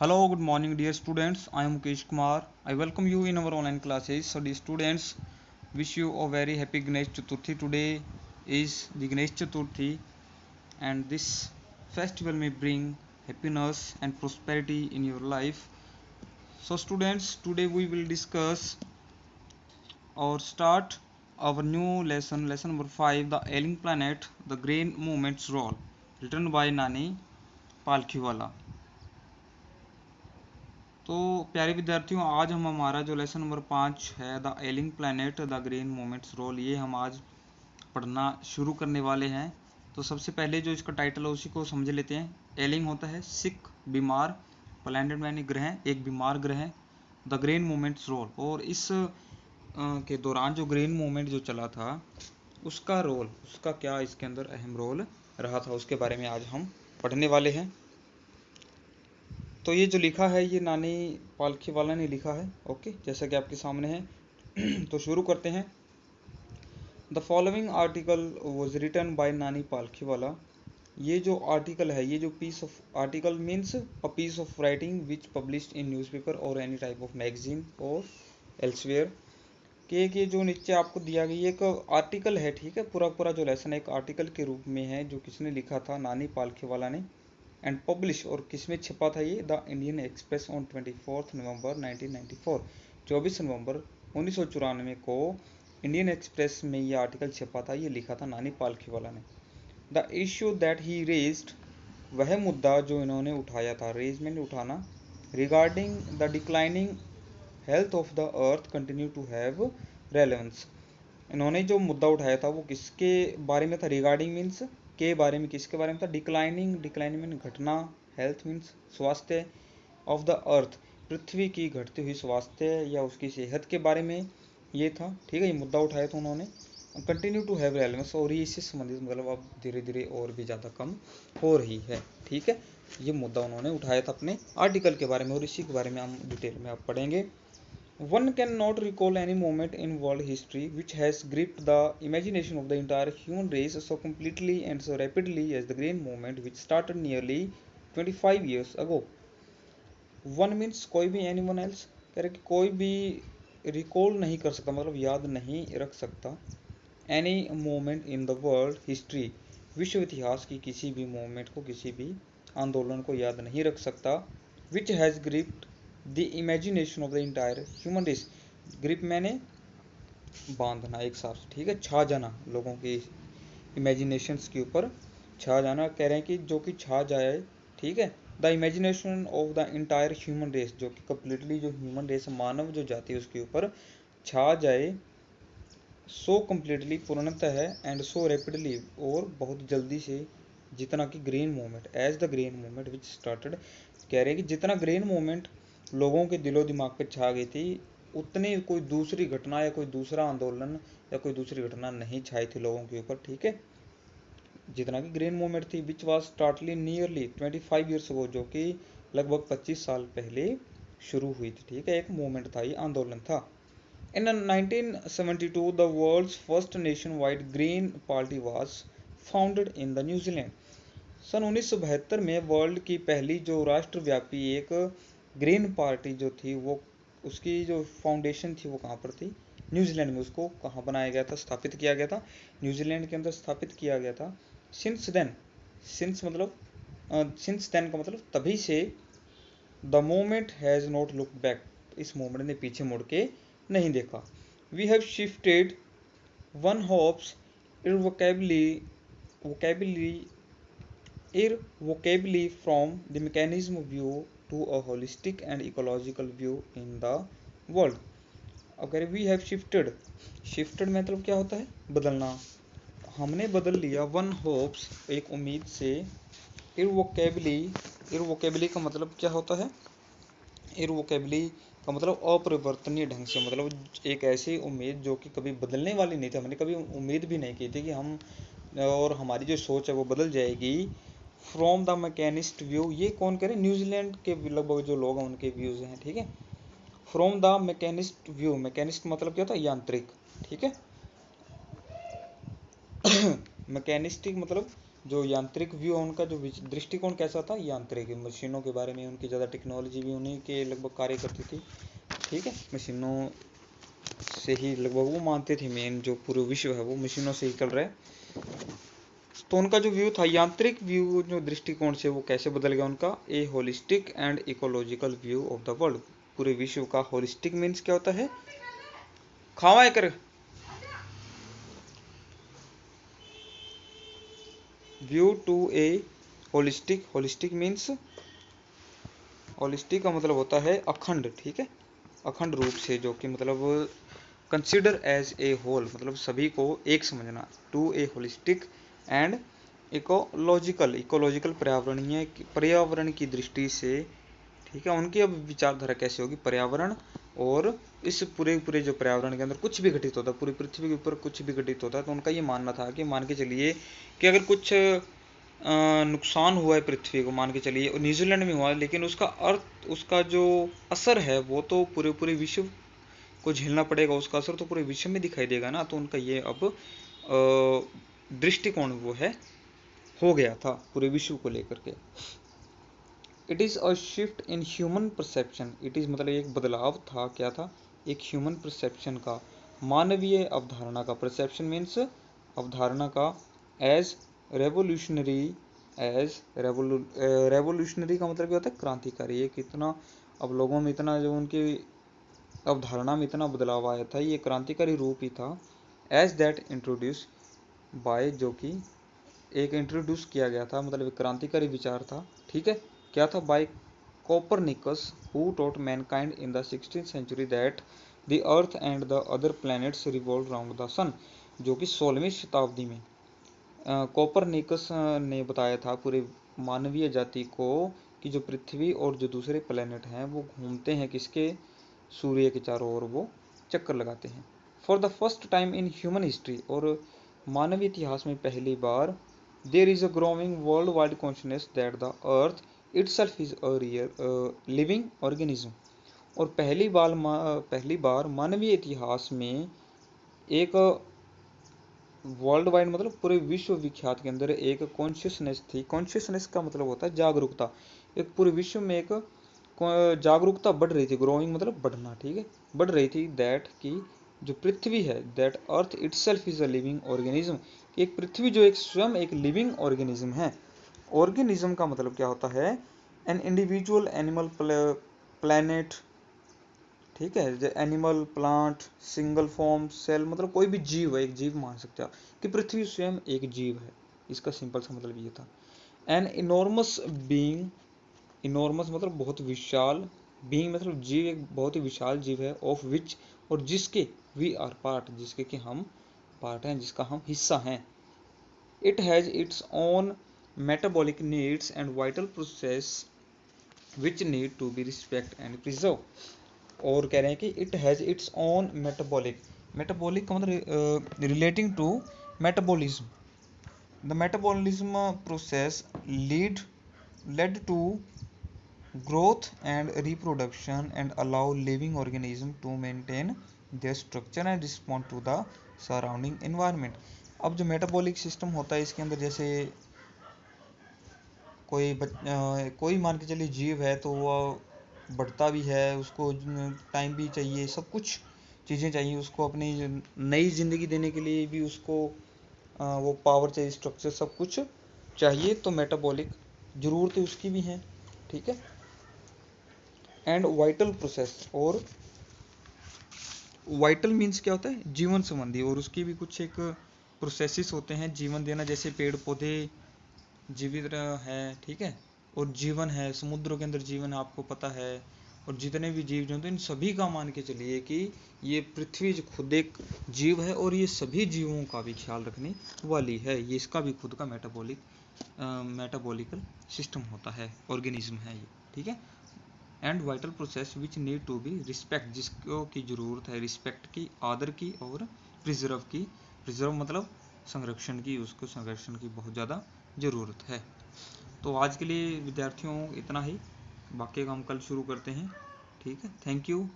Hello, good morning, dear students. I am Mukesh Kumar. I welcome you in our online classes. So, dear students, wish you a very happy Ganesh Chaturthi. Today is the Ganesh Chaturthi, and this festival may bring happiness and prosperity in your life. So, students, today we will discuss or start our new lesson number 5, The Ailing Planet, The Green Movement's Role, written by Nani Palkhiwala. तो प्यारे विद्यार्थियों, आज हम हमारा जो lesson number 5 है, the ailing planet the green moments role, ये हम आज पढ़ना शुरू करने वाले हैं। तो सबसे पहले जो इसका टाइटल है उसी को समझ लेते हैं। एलिंग होता है सिक, बीमार, प्लैनेट यानी ग्रह, एक बीमार ग्रह, द ग्रीन मोमेंट्स रोल, और इस के दौरान जो ग्रीन मूवमेंट जो चला था उसका रोल, उसका क्या इसके अंदर अहम रोल रहा था, उसके बारे में आज हम पढ़ने वाले हैं। तो ये जो लिखा है ये नानी पालखीवाला ने लिखा है, ओके, जैसा कि आपके सामने है। तो शुरू करते हैं। The following article was written by Nani Palkhivala. ये जो आर्टिकल है, ये जो piece of article means a piece of writing which published in newspaper और एनी टाइप ऑफ मैगजीन और एल्सवेयर, कि ये जो नीचे आपको दिया गया एक आर्टिकल है, ठीक है, पूरा पूरा जो लेसन एक आर्टिकल के रूप में है, जो किसने लिखा था, नानी पालखीवाला ने, एंड पब्लिश, और किसमें छपा था ये, द इंडियन एक्सप्रेस ऑन 24 नवंबर 1994, 24 नवंबर 1994 को इंडियन एक्सप्रेस में ये आर्टिकल छपा था, ये लिखा था नानी पालखीवाला ने। The issue that he raised, वह मुद्दा जो इन्होंने उठाया था, रेज में उठाना, regarding the declining health of the earth continue to have relevance. इन्होंने जो मुद्दा उठाया था वो किसके बारे में था, रिगार्डिंग मीन्स के बारे में, किसके बारे में था, डिक्लाइनिंग, डिक्लाइनिंग मीन घटना, हेल्थ मीन्स स्वास्थ्य, ऑफ द अर्थ, पृथ्वी की घटती हुई स्वास्थ्य या उसकी सेहत के बारे में ये था, ठीक है, ये मुद्दा उठाया था उन्होंने। कंटिन्यू टू हैव रेलेवेंस, और ये इससे संबंधित मतलब अब धीरे धीरे और भी ज़्यादा कम हो रही है, ठीक है। ये मुद्दा उन्होंने उठाया था अपने आर्टिकल के बारे में, और इसी के बारे में हम डिटेल में आप पढ़ेंगे। One cannot recall any moment in world history which has gripped the imagination of the entire human race so completely and so rapidly as the Green Movement, which started nearly 25 years ago. One means कोई भी, anyone else, कह रहे कि कोई भी recall नहीं कर सकता, मतलब याद नहीं रख सकता, any moment in the world history, विश्व इतिहास की किसी भी मोमेंट को, किसी भी आंदोलन को याद नहीं रख सकता, which has gripped the imagination of the entire human race, grip मैंने बांधना एक साथ, ठीक है, छा जाना, लोगों की इमेजिनेशंस के ऊपर छा जाना, कह रहे हैं कि जो कि छा जाए, ठीक है, the imagination of the entire human race, जो कि कम्प्लीटली जो ह्यूमन रेस, मानव जो जाति है उसके ऊपर छा जाए, सो कम्प्लीटली पूर्णतः है, एंड सो रैपिडली, और बहुत जल्दी से, जितना कि green movement, as the green movement which started, कह रहे हैं कि जितना ग्रीन मूवमेंट लोगों के दिलो दिमाग पे छा गई थी, उतनी कोई दूसरी घटना या कोई दूसरा आंदोलन या कोई दूसरी घटना नहीं छाई थी लोगों के ऊपर, ठीक है, जितना कि ग्रीन मूवमेंट थी, which was started nearly 25 years ago, जो कि लगभग 25 साल पहले शुरू हुई थी, ठीक है, एक मूवमेंट था, ये आंदोलन था। In 1972, the world's first nationwide Green Party was founded in the New Zealand. सन 1972 में वर्ल्ड की पहली जो राष्ट्रव्यापी एक ग्रीन पार्टी जो थी, वो उसकी जो फाउंडेशन थी वो कहाँ पर थी, न्यूजीलैंड में। उसको कहाँ बनाया गया था, स्थापित किया गया था, न्यूजीलैंड के अंदर स्थापित किया गया था। सिंस देन, सिंस मतलब सिंस देन का मतलब तभी से, the moment has not look back, इस मोमेंट ने पीछे मुड़ के नहीं देखा। We have shifted one hopes irrevocably from the mechanism view to a holistic and ecological view in the world. अगर वी हैव शिफ्टेड, शिफ्टेड मतलब क्या होता है, बदलना, हमने बदल लिया, वन होप्स एक उम्मीद से, irrevocably, irrevocably का मतलब क्या होता है, irrevocably का मतलब अपरिवर्तनीय ढंग से, मतलब एक ऐसी उम्मीद जो कि कभी बदलने वाली नहीं थी, हमने कभी उम्मीद भी नहीं की थी कि हम और हमारी जो सोच है वो बदल जाएगी। फ्रॉम द मैकेनिस्ट व्यू, ये कौन करे, न्यूजीलैंड के लगभग जो लोग हैं उनके व्यूज़ हैं, ठीक है। From the machinist view, machinist मतलब क्या होता है, यांत्रिक, ठीक है। मैकेनिस्टिक मतलब जो यांत्रिक व्यू है उनका जो दृष्टिकोण कैसा था, यांत्रिक, मशीनों के बारे में उनकी ज़्यादा टेक्नोलॉजी भी उन्हीं के लगभग कार्य करती थी, ठीक है, मशीनों से ही लगभग वो मानते थे, मेन जो पूरे विश्व है वो मशीनों से ही चल रहा है। तो उनका जो व्यू था, यांत्रिक व्यू जो दृष्टिकोण से वो कैसे बदल गया उनका, ए holistic and ecological view of the world, पूरे विश्व का। होलिस्टिक मीन्स क्या होता है, खावा कर, view to a holistic, holistic means, holistic का मतलब होता है अखंड, ठीक है, अखंड रूप से, जो कि मतलब कंसिडर एज ए होल, मतलब सभी को एक समझना, to a holistic and ecological, ecological पर्यावरणीय, पर्यावरण की दृष्टि से, ठीक है। उनकी अब विचारधारा कैसे होगी, पर्यावरण और इस पूरे जो पर्यावरण के अंदर कुछ भी घटित होता है, पूरी पृथ्वी के ऊपर कुछ भी घटित होता है, तो उनका ये मानना था कि मान के चलिए कि अगर कुछ नुकसान हुआ है पृथ्वी को, मान के चलिए न्यूजीलैंड में हुआ है, लेकिन उसका अर्थ, उसका जो असर है वो तो पूरे विश्व को झेलना पड़ेगा, उसका असर तो पूरे विश्व में दिखाई देगा ना। तो उनका ये अब दृष्टिकोण वो है, हो गया था पूरे विश्व को लेकर के। It is a shift in human perception, it is मतलब एक बदलाव था, क्या था, एक ह्यूमन परसेप्शन का, मानवीय अवधारणा का, परसेप्शन मीन्स अवधारणा का, एज रेवोल्यूशनरी, एज रेवोल्यूशनरी का मतलब क्या होता है, क्रांतिकारी। ये कितना अब लोगों में इतना जो उनकी अवधारणा में इतना बदलाव आया था, ये क्रांतिकारी रूप ही था। एज दैट इंट्रोड्यूस बाय, जो कि एक इंट्रोड्यूस किया गया था, मतलब एक क्रांतिकारी विचार था, ठीक है, क्या था, by Copernicus, who taught mankind in the 16th century that the earth and the other planets revolve round the sun, जो कि 16वीं शताब्दी में कोपरनिकस ने बताया था पूरे मानवीय जाति को कि जो पृथ्वी और जो दूसरे प्लैनेट हैं वो घूमते हैं किसके, सूर्य के चारों ओर वो चक्कर लगाते हैं। For the first time in human history, और मानवीय इतिहास में पहली बार, there is a growing world wide consciousness that the earth itself is a real living organism, और पहली बार मानवीय इतिहास में एक वर्ल्ड वाइड मतलब पूरे विश्व विख्यात के अंदर एक कॉन्शियसनेस थी। कॉन्शियसनेस का मतलब होता है जागरूकता, एक पूरे विश्व में एक जागरूकता बढ़ रही थी, ग्रोइंग मतलब बढ़ना, ठीक है, बढ़ रही थी, दैट की जो पृथ्वी है, that earth itself is a living organism, कि एक पृथ्वी जो एक स्वयं एक लिविंग ऑर्गेनिज्म है। ऑर्गेनिज्म का मतलब क्या होता है, एन इंडिविजुअल एनिमल प्लैनेट, ठीक है, जो animal, plant, single form, cell, मतलब कोई भी जीव है, एक जीव मान सकते हो आप कि पृथ्वी स्वयं एक जीव है, इसका सिंपल सा मतलब ये था। एन इनॉर्मस बीइंग, इनॉर्मस मतलब बहुत विशाल, बीइंग मतलब जीव, एक बहुत ही विशाल जीव है, ऑफ विच, और जिसके, वी आर पार्ट, जिसके कि हम पार्ट हैं, जिसका हम हिस्सा हैं। It has its own metabolic needs and vital process which need to be respect and preserve, और कह रहे हैं कि it has its own metabolic, metabolic का मतलब relating to metabolism, the metabolism process led to growth and reproduction and allow living organism to maintain their structure and respond to the surrounding environment। अब जो metabolic system होता है इसके अंदर, जैसे कोई मान के चलिए जीव है तो वह बढ़ता भी है, उसको टाइम भी चाहिए, सब कुछ चीज़ें चाहिए उसको, अपनी नई ज़िंदगी देने के लिए भी उसको वो पावर चाहिए, स्ट्रक्चर सब कुछ चाहिए, तो मेटाबॉलिक ज़रूरतें उसकी भी हैं, ठीक है। एंड वाइटल प्रोसेस, और वाइटल मीन्स क्या होता है, जीवन संबंधी, और उसकी भी कुछ एक प्रोसेसेस होते हैं जीवन देना, जैसे पेड़ पौधे जीवित है, ठीक है, और जीवन है, समुद्रों के अंदर जीवन आपको पता है, और जितने भी जीव जंतु, इन सभी का मान के चलिए कि ये पृथ्वी खुद एक जीव है, और ये सभी जीवों का भी ख्याल रखने वाली है, ये इसका भी खुद का मेटाबॉलिकल सिस्टम होता है, ऑर्गेनिज्म है ये, ठीक है। And vital process which need to be respect, जिसको की ज़रूरत है रिस्पेक्ट की, आदर की, और प्रिजर्व की, प्रिजर्व मतलब संरक्षण की, उसको संरक्षण की बहुत ज़्यादा ज़रूरत है। तो आज के लिए विद्यार्थियों इतना ही, बाकी का हम कल शुरू करते हैं, ठीक है, थैंक यू।